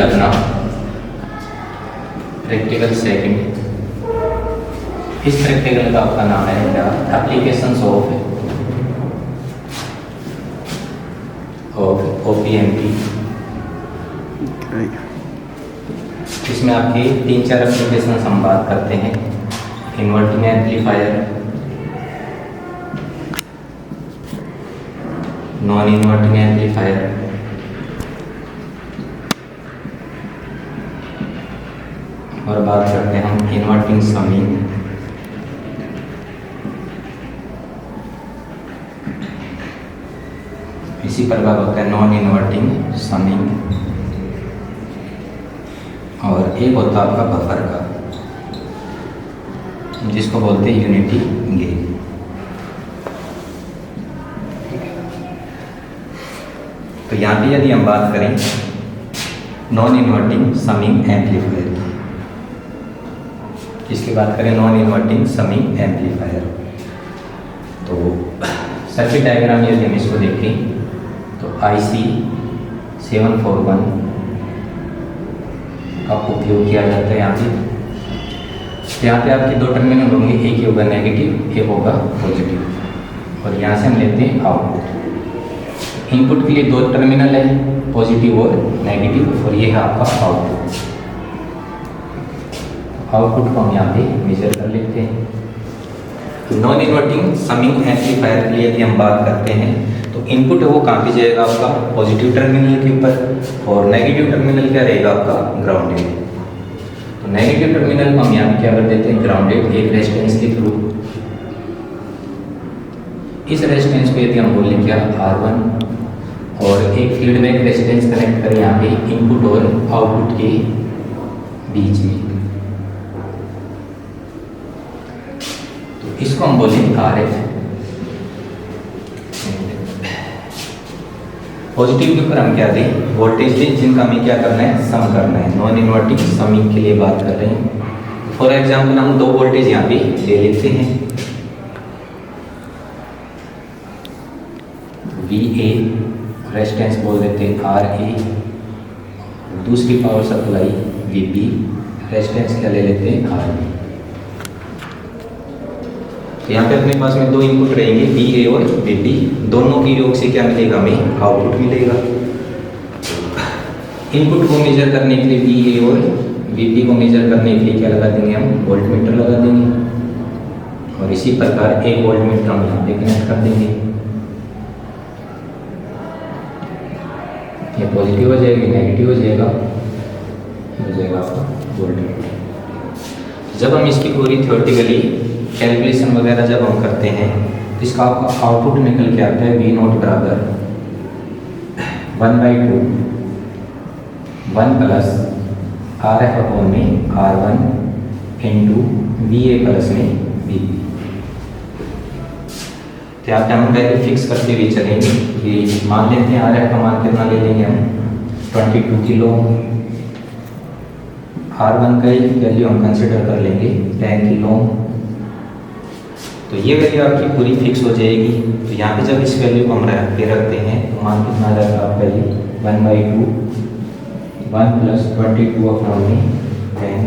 अपना practical second. इस practical का आपका नाम है क्या, एप्लीकेशंस ऑफ OPMP। इसमें आपके 3-4 एप्लीकेशन हम बात करते हैं। Inverting amplifier, non inverting amplifier, और बात करते हैं हम इन्वर्टिंग समिंग, इसी प्रकार होता है नॉन इन्वर्टिंग समिंग, और एक होता है आपका बफर का, जिसको बोलते हैं यूनिटी गेन। तो यहाँ पे यदि हम बात करें नॉन इन्वर्टिंग समिंग एम्पलीफायर की, किसकी बात करें, नॉन इन्वर्टिंग समिंग एम्पलीफायर। तो सर्किट डायग्राम यदि हम इसको देखें तो IC 741 का उपयोग किया जाता है यहाँ पे। तो यहाँ पे आपके 2 टर्मिनल होंगे, एक होगा नेगेटिव, एक होगा पॉजिटिव, और यहाँ से हम लेते हैं आउटपुट। इनपुट के लिए 2 टर्मिनल है, पॉजिटिव और नेगेटिव, और ये है आपका आउटपुट। आउटपुट को हम यहाँ पे मेजर कर लेते हैं। तो नॉन इन्वर्टिंग समिंग एम्पलीफायर के लिए यदि हम बात करते हैं तो इनपुट है वो कहाँ पे जाएगा, आपका पॉजिटिव टर्मिनल के ऊपर, और नेगेटिव टर्मिनल क्या रहेगा आपका, ग्राउंडेड। तो नेगेटिव टर्मिनल को हम यहाँ पे क्या कर देते हैं, ग्राउंडेड, एक रेजिस्टेंस के थ्रू। इस रेजिस्टेंस को यदि हम बोलें क्या, R1, और एक फीडबैक रेजिस्टेंस कनेक्ट करें यहाँ पे इनपुट और आउटपुट के बीच में, तो इसको हम बोलेंगे RF। पॉजिटिव के ऊपर हम क्या दें, वोल्टेज दें, जिनका हमें क्या करना है, सम करना है। नॉन इन्वर्टिंग समिंग के लिए बात कर रहे हैं। फॉर एग्जाम्पल हम 2 वोल्टेज यहाँ पे ले लेते हैं, VA, रेजिस्टेंस बोल देते हैं RA, दूसरी पावर सप्लाई VB, रेजिस्टेंस क्या ले लेते हैं, RB। तो यहाँ पे अपने पास में 2 इनपुट रहेंगे, VA और VB, दोनों की योग से क्या मिलेगा, हमें आउटपुट मिलेगा। इनपुट को मेजर करने के लिए VA और VB को मेजर करने के लिए क्या लगा देंगे, हम वोल्टमीटर लगा देंगे, और इसी प्रकार एक वोल्टमीटर हम यहाँ पे कनेक्ट कर देंगे। ये पॉजिटिव हो जाएगी, नेगेटिव हो जाएगा, हो जाएगा आपका वोल्टमीटर। जब हम इसकी पूरी थ्योरेटिकली कैलकुलेशन वगैरह जब हम करते हैं तो इसका आपका आउटपुट निकल के आता है V0 बराबर 1/2 1 प्लस RF अपॉन में R1 इंटू VA प्लस में VB। तो यहाँ पे हम वैल्यू फिक्स करते हुए चलेंगे कि मान लेते हैं RF का मान कितना ले लेंगे हम, 22 किलो। R1 का वैल्यू हम कंसिडर कर लेंगे 10 किलो। तो ये वैल्यू आपकी पूरी फिक्स हो जाएगी। तो यहाँ पे जब इस वैल्यू को हम रखते हैं तो मान कितना आ जाएगा आपका, ये 1/2 1 प्लस 22 अपॉन में 10,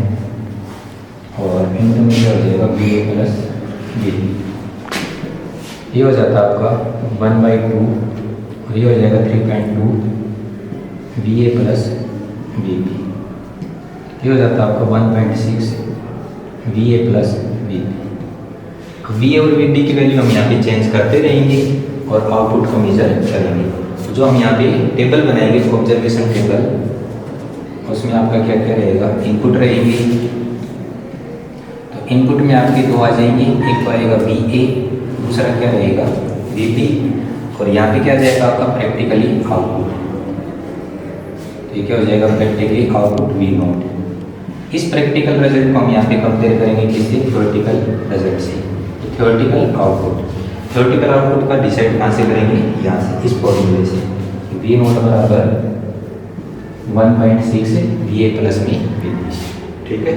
और इंटू में हो जाएगा VA प्लस VB। ये हो जाता है आपका 1/2, और ये हो जाएगा 3.2 VA प्लस VB। ये हो जाता है आपका 1.6 VA प्लस VB। VA और VB की वैल्यू हम यहाँ पे चेंज करते रहेंगे और आउटपुट को मेजर करेंगे। तो जो हम यहाँ पे टेबल बनाएंगे, ऑब्जर्वेशन टेबल, उसमें आपका क्या क्या रहेगा, इनपुट रहेंगे। तो इनपुट में आपके 2 आ जाएंगे, एक तो आएगा VA, दूसरा क्या रहेगा VB, और यहाँ पे क्या जाएगा आपका प्रैक्टिकली आउटपुट। तो ये क्या हो जाएगा, प्रैक्टिकली आउटपुट V0। इस प्रैक्टिकल रिजल्ट को हम यहाँ पे कंपेयर करेंगे किससे, थ्योरेटिकल रिजल्ट से। तो थ्योरेटिकल आउटपुट का डिसाइड कहाँ से करेंगे, यहाँ से, इस फॉर्मूले से, V0 बराबर 1.6 VA प्लस में VB। ठीक है।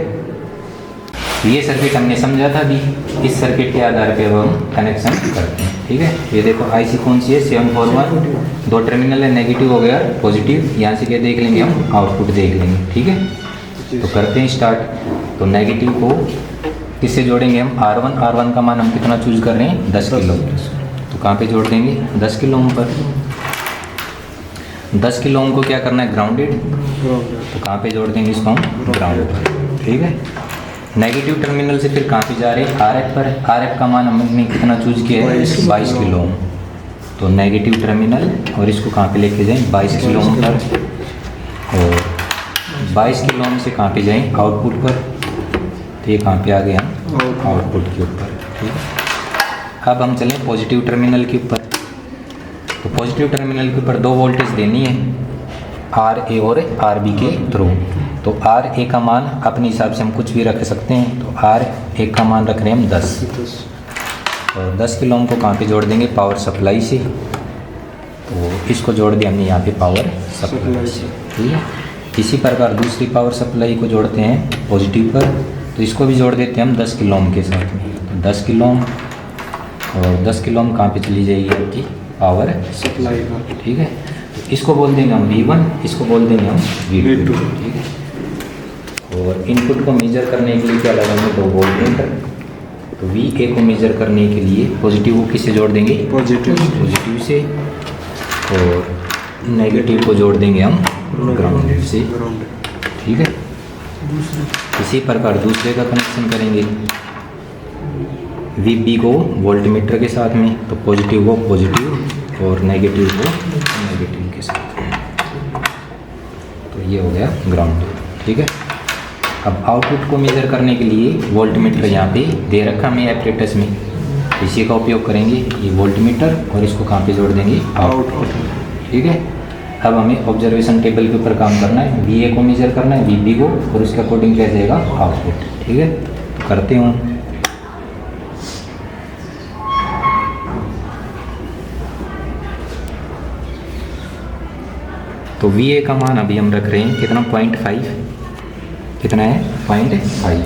तो ये सर्किट हमने समझा था अभी, इस सर्किट के आधार पे अब हम कनेक्शन करते हैं। ठीक है, ये देखो आईसी कौन सी है, 741, दो टर्मिनल है, नेगेटिव हो गया पॉजिटिव, यहाँ से क्या देख लेंगे हम, आउटपुट देख लेंगे। ठीक है, तो करते हैं स्टार्ट। तो नेगेटिव को किससे जोड़ेंगे हम, R1 का मान हम कितना चूज कर रहे हैं, 10 किलो। तो कहाँ पे जोड़ देंगे, 10 किलो ओम पर। 10 किलो ओम को क्या करना है, ग्राउंडेड, तो कहाँ पे जोड़ देंगे इसको हम, ग्राउंड पर। ठीक है, नेगेटिव टर्मिनल से फिर कहाँ पे जा रहे हैं, RF पर। RF का मान हमने कितना चूज किया है, 22 किलो ओम। तो नेगेटिव टर्मिनल और इसको कहाँ पे लेके जाएं, 22 किलो ओम पर, और 22 किलो ओम से कहाँ पे जाएं, आउटपुट पर। तो ये कहाँ पे आ गया, आउटपुट के ऊपर। ठीक है, अब हम चलें पॉजिटिव टर्मिनल के ऊपर। तो पॉजिटिव टर्मिनल के ऊपर 2 वोल्टेज देनी है, RA और RB के थ्रू। तो RA का मान अपने हिसाब से हम कुछ भी रख सकते हैं। तो RA का मान रख रहे हैं हम 10, और 10 किलो ओम को कहाँ पे जोड़ देंगे, पावर सप्लाई से। तो इसको जोड़ दिया हमने यहाँ पे पावर सप्लाई से। ठीक है, इसी प्रकार दूसरी पावर सप्लाई को जोड़ते हैं पॉजिटिव पर। तो इसको भी जोड़ देते हैं हम 10 किलो ओम के साथ में। तो 10 किलो ओम और 10 किलो ओम कहाँ पे चली जाएगी, आपकी पावर सप्लाई पर। ठीक है, तो इसको बोल देंगे हम V1, इसको बोल देंगे हम V2। ठीक है, और इनपुट को मेजर करने के लिए क्या लगाएंगे, 2 वोल्टमीटर। तो VA को मेजर करने के लिए पॉजिटिव को किससे जोड़ देंगे, पॉजिटिव से, और नेगेटिव को जोड़ देंगे हम ग्राउंड से। ठीक है, इसी प्रकार दूसरे का कनेक्शन करेंगे, VB को वोल्टमीटर के साथ में, तो पॉजिटिव को पॉजिटिव और नेगेटिव को नेगेटिव के साथ में। तो ये हो गया ग्राउंड। ठीक है, अब आउटपुट को मेजर करने के लिए वोल्टमीटर यहाँ पे दे रखा हमें एपरेटस में, इसी का उपयोग करेंगे, ये वोल्टमीटर, और इसको कहाँ पे जोड़ देंगे, आउटपुट। ठीक है, अब हमें ऑब्जर्वेशन टेबल के ऊपर काम करना है, VA को मेजर करना है, VB को, और उसके अकॉर्डिंग क्या जाएगा, आउटपुट। ठीक है, तो करते हूँ। तो VA का मान अभी हम रख रहे हैं कितना, 0.5, कितना है, 0.5।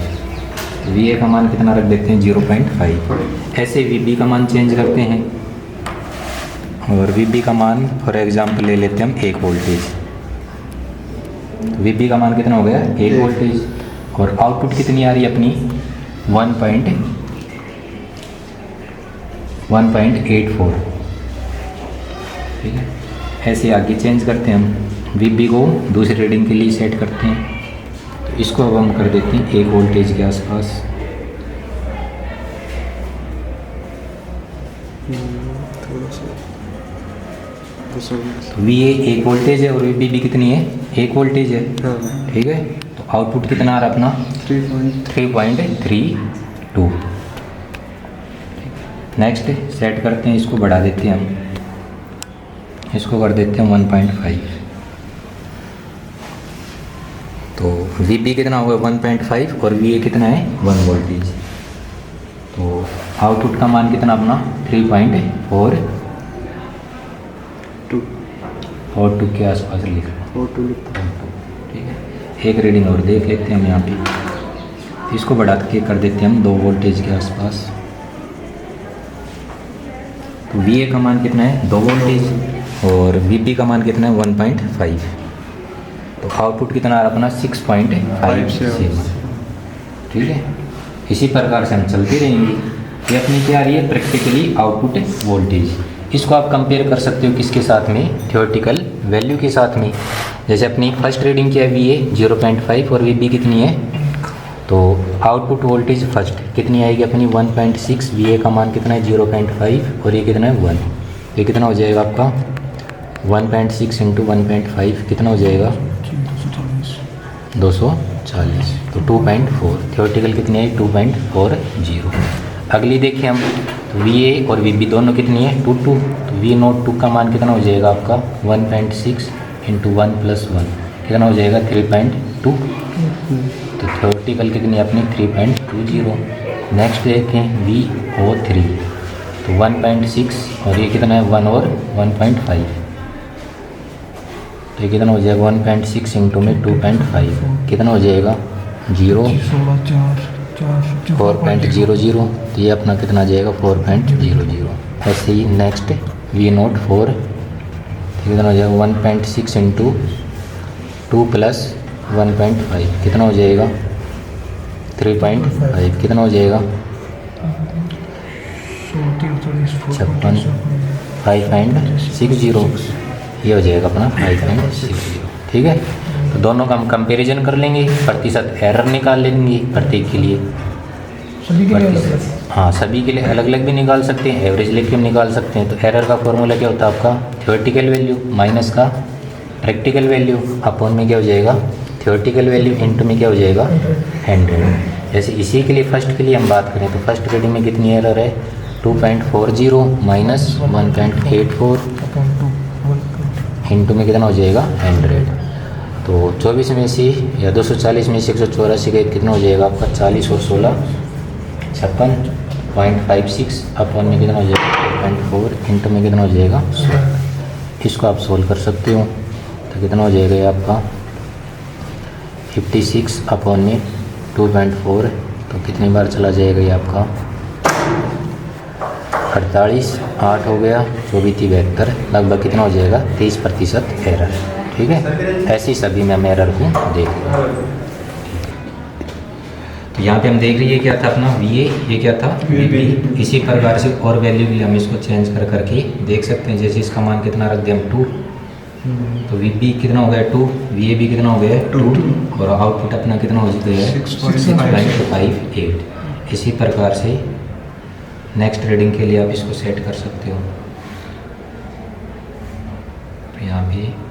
VA का मान कितना रख देते हैं, 0.5। ऐसे VB का मान चेंज करते हैं, और VB का मान फॉर एग्जांपल ले लेते हैं हम 1 वोल्टेज। तो VB का मान कितना हो गया, 1 वोल्टेज, और आउटपुट कितनी आ रही है अपनी, 1.84। ठीक है, ऐसे आगे चेंज करते हैं हम, VB को दूसरी रीडिंग के लिए सेट करते हैं। तो इसको अब हम कर देते हैं 1 वोल्टेज के आसपास। तो VA 1 वोल्टेज है और VB भी कितनी है, 1 वोल्टेज है। ठीक है, तो आउटपुट कितना आ रहा है अपना, 3.32। नेक्स्ट सेट करते हैं, इसको बढ़ा देते हैं हम, इसको कर देते हैं 1.5। तो VB कितना होगा, 1.5, और VA कितना है, 1 वोल्टेज। तो आउटपुट का मान कितना अपना, 3.42 और 2 के आसपास लिख लो। ठीक है, एक रीडिंग और देख लेते हैं हम यहाँ पे, इसको बढ़ा के कर देते हैं हम 2 वोल्टेज के आसपास। तो VA का मान कितना है, 2 वोल्टेज, और VB का मान कितना है, 1.5। तो आउटपुट कितना आ रहा अपना, 6.57। ठीक है, इसी प्रकार से हम चलते रहेंगे। ये अपनी क्या आ रही है, प्रैक्टिकली आउटपुट वोल्टेज। इसको आप कंपेयर कर सकते हो किसके साथ में, थ्योरेटिकल वैल्यू के साथ में। जैसे अपनी फर्स्ट रीडिंग क्या है, VA 0.5 और VB कितनी है, तो आउटपुट वोल्टेज फर्स्ट कितनी आएगी अपनी, 1.6। VA का मान कितना है, 0.5, और ये कितना है, 1। ये कितना हो जाएगा आपका, 1.6 इंटू 1.5 कितना हो जाएगा, 240। तो 2.4, थ्योरेटिकल कितनी है, 2.40। अगली देखिए हम, तो VA और VB दोनों कितनी है, 2। तो V02 का मान कितना हो जाएगा आपका, 1.6 इंटू 1 + 1 कितना हो जाएगा, 3.2। तो थ्योरेटिकल कितनी है अपनी, 3.20। नेक्स्ट देखें VO3, तो 1.6, और ये कितना है, 1 और 1.5। तो ये कितना हो जाएगा, 1.6 इंटू में 2.5 कितना हो जाएगा, 0, 4.00, तो ये अपना कितना आ जाएगा 4.00। ऐसे ही नेक्स्ट V0 4 कितना हो जाएगा 1.6 इंटू 2 प्लस 1.5 कितना हो जाएगा 3.5 कितना हो जाएगा 56 5.60, ये हो जाएगा अपना 5.60। ठीक है, तो दोनों का हम कंपैरिजन कर लेंगे, प्रतिशत एरर निकाल लेंगे प्रत्येक के लिए। हाँ, सभी के लिए अलग अलग भी निकाल सकते हैं, एवरेज लेके हम निकाल सकते हैं। तो एरर का फॉर्मूला क्या होता है आपका, थ्योरेटिकल वैल्यू माइनस का प्रैक्टिकल वैल्यू अपॉन में क्या हो जाएगा थ्योरेटिकल वैल्यू इंटू में क्या हो जाएगा 100। जैसे इसी के लिए फर्स्ट के लिए हम बात करें तो फर्स्ट रीडिंग में कितनी एरर है 2.40 माइनस 1.84 इंटू में कितना हो जाएगा 100। तो 24 में से या 240 में से 184 का कितना हो जाएगा आपका 40 और 16 56.56 अपॉन में कितना हो जाएगा 2.4 इंटू में कितना हो जाएगा 16। इसको आप सोल्व कर सकते हो, तो कितना हो जाएगा ये आपका 56 अपॉन में 2.4, तो कितनी बार चला जाएगा ये आपका 48 8 हो गया 24 72, लगभग कितना हो जाएगा 30% एरर। ठीक है, ऐसे ही सभी में हम एरर को देख लेंगे। तो यहाँ पे हम देख रही है क्या था अपना VA, ये क्या था VB। इसी प्रकार से और वैल्यू के लिए हम इसको चेंज कर करके देख सकते हैं। जैसे इसका मान कितना रख दिया हम 2, तो VB कितना हो गया 2, VAB कितना हो गया 2 और आउटपुट अपना कितना हो गया 6.58। इसी प्रकार से नेक्स्ट रीडिंग के लिए आप इसको सेट कर सकते हो। तो यहाँ पे